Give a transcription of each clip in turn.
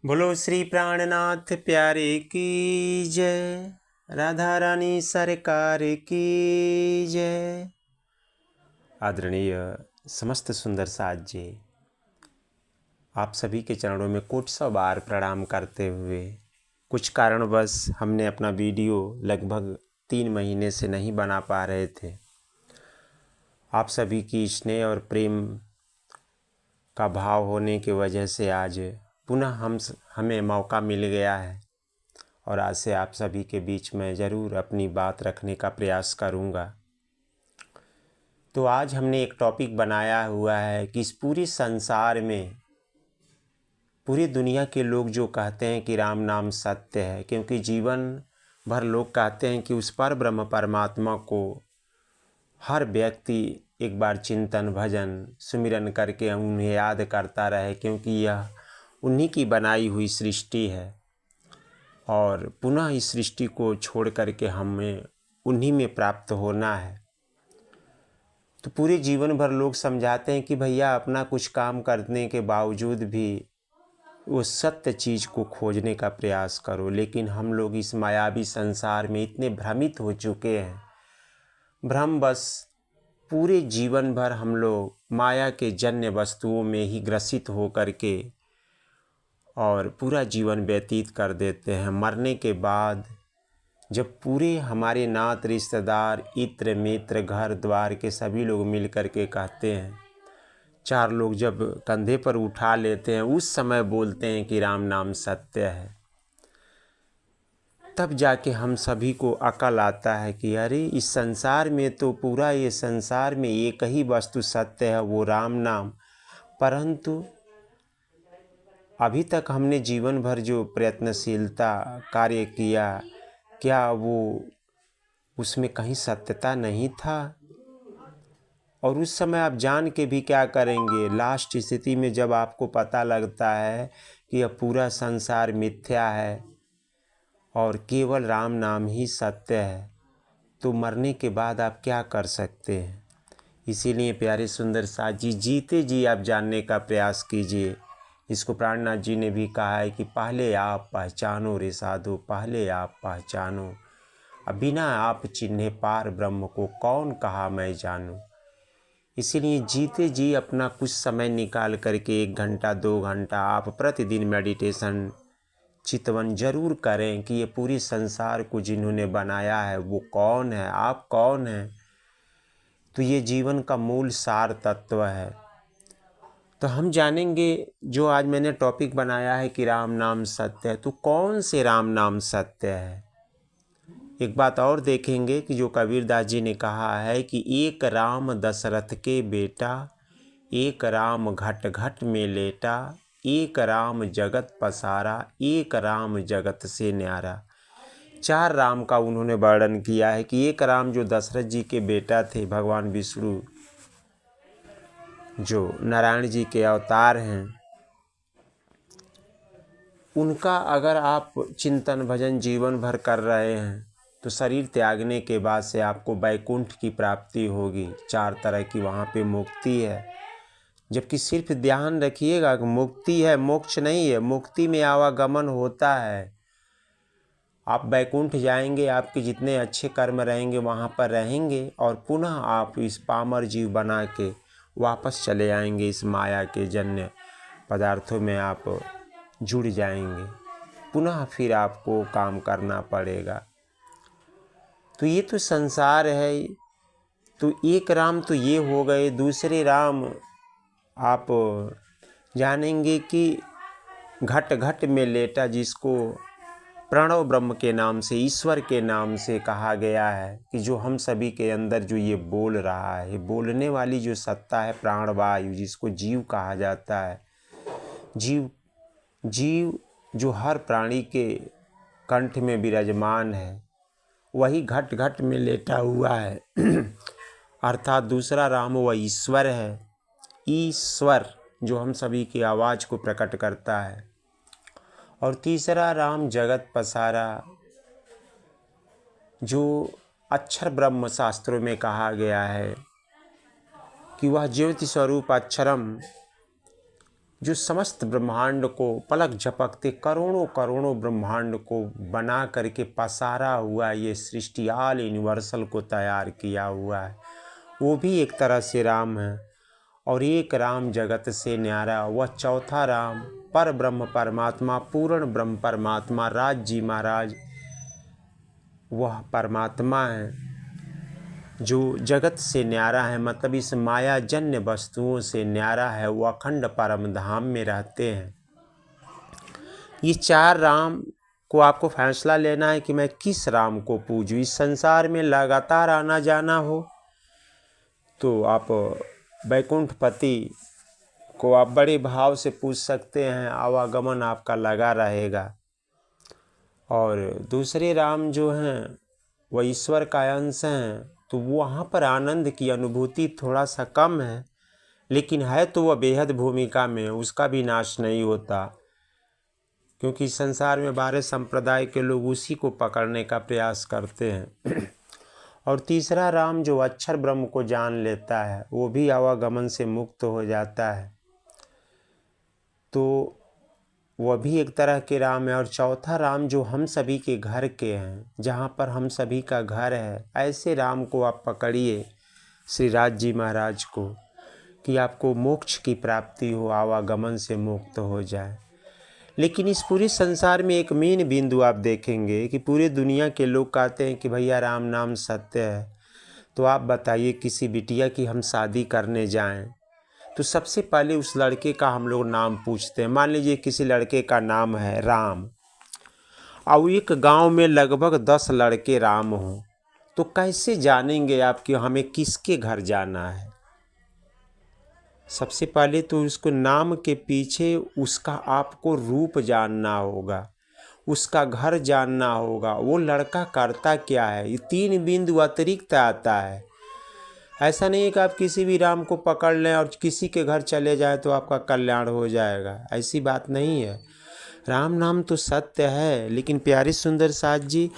बोलो श्री प्राणनाथ प्यारे की जय, राधा रानी सरकार की जय। आदरणीय समस्त सुंदर साथ जी, आप सभी के चरणों में कोटि सौ बार प्रणाम करते हुए कुछ कारणवश हमने अपना वीडियो लगभग 3 महीने से नहीं बना पा रहे थे। आप सभी की स्नेह और प्रेम का भाव होने की वजह से आज पुनः हमें मौका मिल गया है और आज से आप सभी के बीच में ज़रूर अपनी बात रखने का प्रयास करूँगा। तो आज हमने एक टॉपिक बनाया हुआ है कि इस पूरे संसार में पूरी दुनिया के लोग जो कहते हैं कि राम नाम सत्य है, क्योंकि जीवन भर लोग कहते हैं कि उस पर ब्रह्म परमात्मा को हर व्यक्ति एक बार चिंतन भजन सुमिरन करके उन्हें याद करता रहे, क्योंकि यह उन्हीं की बनाई हुई सृष्टि है और पुनः इस सृष्टि को छोड़ करके हमें उन्हीं में प्राप्त होना है। तो पूरे जीवन भर लोग समझाते हैं कि भैया अपना कुछ काम करने के बावजूद भी वो सत्य चीज़ को खोजने का प्रयास करो, लेकिन हम लोग इस मायावी संसार में इतने भ्रमित हो चुके हैं, भ्रम बस पूरे जीवन भर हम लोग माया के जन्य वस्तुओं में ही ग्रसित हो करके और पूरा जीवन व्यतीत कर देते हैं। मरने के बाद जब पूरे हमारे नात रिश्तेदार इत्र मित्र घर द्वार के सभी लोग मिल कर के कहते हैं, 4 लोग जब कंधे पर उठा लेते हैं, उस समय बोलते हैं कि राम नाम सत्य है, तब जाके हम सभी को अकल आता है कि अरे इस संसार में तो पूरा ये संसार में एक ही वस्तु सत्य है, वो राम नाम। परंतु अभी तक हमने जीवन भर जो प्रयत्नशीलता कार्य किया, क्या वो उसमें कहीं सत्यता नहीं था? और उस समय आप जान के भी क्या करेंगे? लास्ट स्थिति में जब आपको पता लगता है कि यह पूरा संसार मिथ्या है और केवल राम नाम ही सत्य है, तो मरने के बाद आप क्या कर सकते हैं? इसीलिए प्यारे सुंदर साथ जी, जीते जी आप जानने का प्रयास कीजिए। इसको प्राणनाथ जी ने भी कहा है कि पहले आप पहचानो रे साधु, पहले आप पहचानो, अब बिना आप चिन्हे पार ब्रह्म को कौन कहा मैं जानूं। इसीलिए जीते जी अपना कुछ समय निकाल करके 1 घंटा 2 घंटा आप प्रतिदिन मेडिटेशन चितवन जरूर करें कि ये पूरी संसार को जिन्होंने बनाया है वो कौन है, आप कौन हैं। तो ये जीवन का मूल सार तत्व है। तो हम जानेंगे, जो आज मैंने टॉपिक बनाया है कि राम नाम सत्य है, तो कौन से राम नाम सत्य है। एक बात और देखेंगे कि जो कबीरदास जी ने कहा है कि एक राम दशरथ के बेटा, एक राम घट घट में लेटा, एक राम जगत पसारा, एक राम जगत से न्यारा। 4 राम का उन्होंने वर्णन किया है कि एक राम जो दशरथ जी के बेटा थे, भगवान विष्णु जो नारायण जी के अवतार हैं, उनका अगर आप चिंतन भजन जीवन भर कर रहे हैं तो शरीर त्यागने के बाद से आपको वैकुंठ की प्राप्ति होगी। 4 तरह की वहाँ पे मुक्ति है। जबकि सिर्फ ध्यान रखिएगा कि मुक्ति है, मोक्ष नहीं है। मुक्ति में आवागमन होता है, आप वैकुंठ जाएंगे, आपके जितने अच्छे कर्म रहेंगे वहाँ पर रहेंगे और पुनः आप इस पामर जीव बना के वापस चले आएंगे, इस माया के जन्य पदार्थों में आप जुड़ जाएंगे, पुनः फिर आपको काम करना पड़ेगा। तो ये तो संसार है। तो एक राम तो ये हो गए। दूसरे राम आप जानेंगे कि घट घट में लेटा, जिसको प्रणव ब्रह्म के नाम से, ईश्वर के नाम से कहा गया है कि जो हम सभी के अंदर जो ये बोल रहा है, बोलने वाली जो सत्ता है प्राणवायु, जिसको जीव कहा जाता है। जीव जो हर प्राणी के कंठ में विराजमान है, वही घट घट में लेटा हुआ है। अर्थात दूसरा राम वह ईश्वर है। ईश्वर जो हम सभी की आवाज़ को प्रकट करता है। और तीसरा राम जगत पसारा, जो अक्षर ब्रह्म शास्त्रों में कहा गया है कि वह ज्योति स्वरूप अक्षरम जो समस्त ब्रह्मांड को पलक झपकते करोड़ों करोड़ों ब्रह्मांड को बना करके पसारा हुआ ये सृष्टि आल यूनिवर्सल को तैयार किया हुआ है, वो भी एक तरह से राम है। और एक राम जगत से न्यारा, वह चौथा राम पर ब्रह्म परमात्मा, पूर्ण ब्रह्म परमात्मा, राज जी महाराज, वह परमात्मा है जो जगत से न्यारा है, मतलब इस माया जन्य वस्तुओं से न्यारा है। वो अखंड परम धाम में रहते हैं। ये 4 राम को आपको फैसला लेना है कि मैं किस राम को पूजूं। इस संसार में लगातार आना जाना हो तो आप वैकुंठपति को आप बड़े भाव से पूज सकते हैं, आवागमन आपका लगा रहेगा। और दूसरे राम जो हैं वह ईश्वर का अंश हैं, तो वहाँ पर आनंद की अनुभूति थोड़ा सा कम है, लेकिन है तो वह बेहद भूमिका में, उसका भी नाश नहीं होता, क्योंकि संसार में 12 संप्रदाय के लोग उसी को पकड़ने का प्रयास करते हैं। और तीसरा राम जो अक्षर ब्रह्म को जान लेता है, वो भी आवागमन से मुक्त हो जाता है, तो वह भी एक तरह के राम है। और चौथा राम जो हम सभी के घर के हैं, जहाँ पर हम सभी का घर है, ऐसे राम को आप पकड़िए श्री राज जी महाराज को, कि आपको मोक्ष की प्राप्ति हो, आवागमन से मुक्त हो जाए। लेकिन इस पूरे संसार में एक मेन बिंदु आप देखेंगे कि पूरे दुनिया के लोग कहते हैं कि भैया राम नाम सत्य है। तो आप बताइए, किसी बिटिया की हम शादी करने जाएं तो सबसे पहले उस लड़के का हम लोग नाम पूछते हैं। मान लीजिए किसी लड़के का नाम है राम, और एक गांव में लगभग 10 लड़के राम हों, तो कैसे जानेंगे आप कि हमें किसके घर जाना है? सबसे पहले तो उसको नाम के पीछे उसका आपको रूप जानना होगा, उसका घर जानना होगा, वो लड़का करता क्या है। ये 3 बिंदु अतिरिक्त आता है। ऐसा नहीं है कि आप किसी भी राम को पकड़ लें और किसी के घर चले जाए तो आपका कल्याण हो जाएगा, ऐसी बात नहीं है। राम नाम तो सत्य है, लेकिन प्यारे सुंदर साथ जी,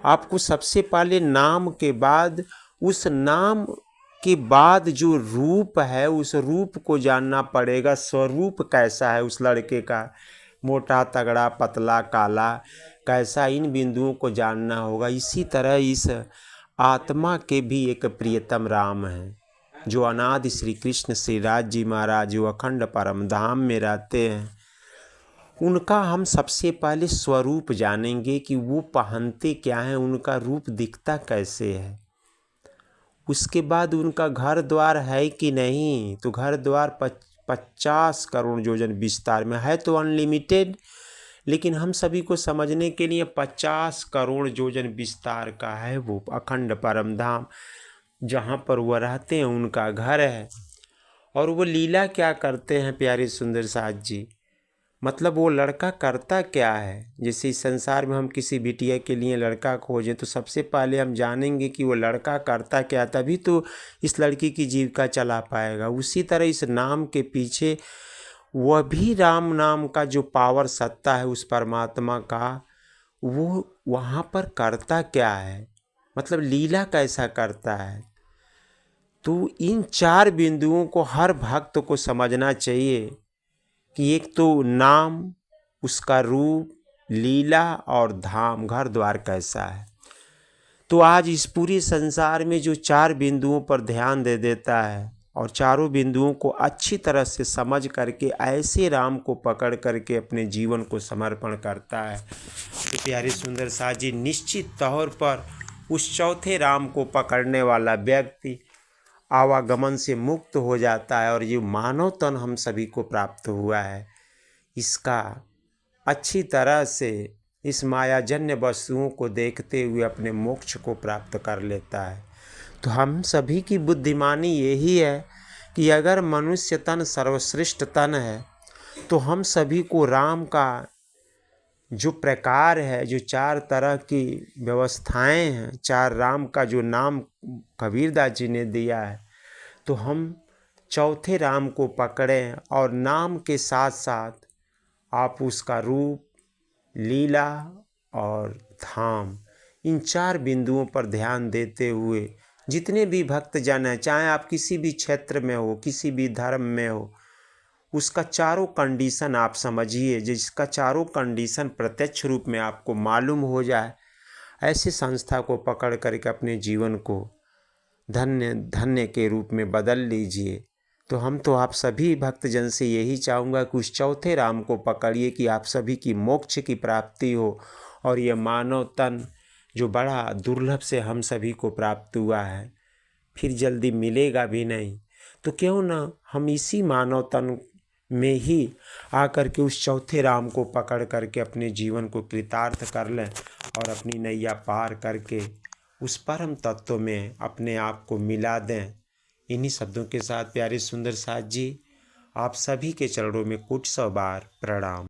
आपको सबसे पहले नाम के बाद, उस नाम के बाद जो रूप है, उस रूप को जानना पड़ेगा। स्वरूप कैसा है उस लड़के का, मोटा तगड़ा पतला काला कैसा, इन बिंदुओं को जानना होगा। इसी तरह इस आत्मा के भी एक प्रियतम राम हैं, जो अनादि श्री कृष्ण श्री राज जी महाराज जो अखंड परम धाम में रहते हैं। उनका हम सबसे पहले स्वरूप जानेंगे कि वो पहनते क्या हैं, उनका रूप दिखता कैसे है। उसके बाद उनका घर द्वार है कि नहीं, तो घर द्वार 50 करोड़ योजन विस्तार में है, तो अनलिमिटेड, लेकिन हम सभी को समझने के लिए 50 करोड़ योजन विस्तार का है वो अखंड परम धाम, जहाँ पर वह रहते हैं, उनका घर है। और वो लीला क्या करते हैं प्यारे सुंदर साथ जी, मतलब वो लड़का करता क्या है। जैसे इस संसार में हम किसी बिटिया के लिए लड़का खोजें तो सबसे पहले हम जानेंगे कि वो लड़का करता क्या, तभी तो इस लड़की की जीविका चला पाएगा। उसी तरह इस नाम के पीछे वह भी राम नाम का जो पावर सत्ता है उस परमात्मा का, वो वहाँ पर करता क्या है, मतलब लीला कैसा करता है। तो इन 4 बिंदुओं को हर भक्त को समझना चाहिए कि एक तो नाम, उसका रूप, लीला और धाम, घर द्वार कैसा है। तो आज इस पूरे संसार में जो 4 बिंदुओं पर ध्यान दे देता है और चारों बिंदुओं को अच्छी तरह से समझ करके ऐसे राम को पकड़ करके अपने जीवन को समर्पण करता है, तो प्यारे सुंदर साथ जी, निश्चित तौर पर उस चौथे राम को पकड़ने वाला व्यक्ति आवागमन से मुक्त हो जाता है। और ये मानव तन हम सभी को प्राप्त हुआ है, इसका अच्छी तरह से इस मायाजन्य वस्तुओं को देखते हुए अपने मोक्ष को प्राप्त कर लेता है। तो हम सभी की बुद्धिमानी यही है कि अगर मनुष्य तन सर्वश्रेष्ठ तन है, तो हम सभी को राम का जो प्रकार है, जो 4 तरह की व्यवस्थाएं हैं, 4 राम का जो नाम कबीरदास जी ने दिया है, तो हम चौथे राम को पकड़ें और नाम के साथ साथ आप उसका रूप, लीला और धाम, इन 4 बिंदुओं पर ध्यान देते हुए जितने भी भक्तजन हैं, चाहे आप किसी भी क्षेत्र में हो, किसी भी धर्म में हो, उसका चारों कंडीशन आप समझिए, जिसका चारों कंडीशन प्रत्यक्ष रूप में आपको मालूम हो जाए, ऐसी संस्था को पकड़ करके अपने जीवन को धन्य धन्य के रूप में बदल लीजिए। तो हम तो आप सभी भक्तजन से यही चाहूँगा कि उस चौथे राम को पकड़िए कि आप सभी की मोक्ष की प्राप्ति हो। और ये मानव तन जो बड़ा दुर्लभ से हम सभी को प्राप्त हुआ है, फिर जल्दी मिलेगा भी नहीं, तो क्यों ना हम इसी मानव तन में ही आकर के उस चौथे राम को पकड़ करके अपने जीवन को कृतार्थ कर लें और अपनी नैया पार करके उस परम तत्व में अपने आप को मिला दें। इन्हीं शब्दों के साथ प्यारे सुंदर साथ जी, आप सभी के चरणों में कोटि 100 बार प्रणाम।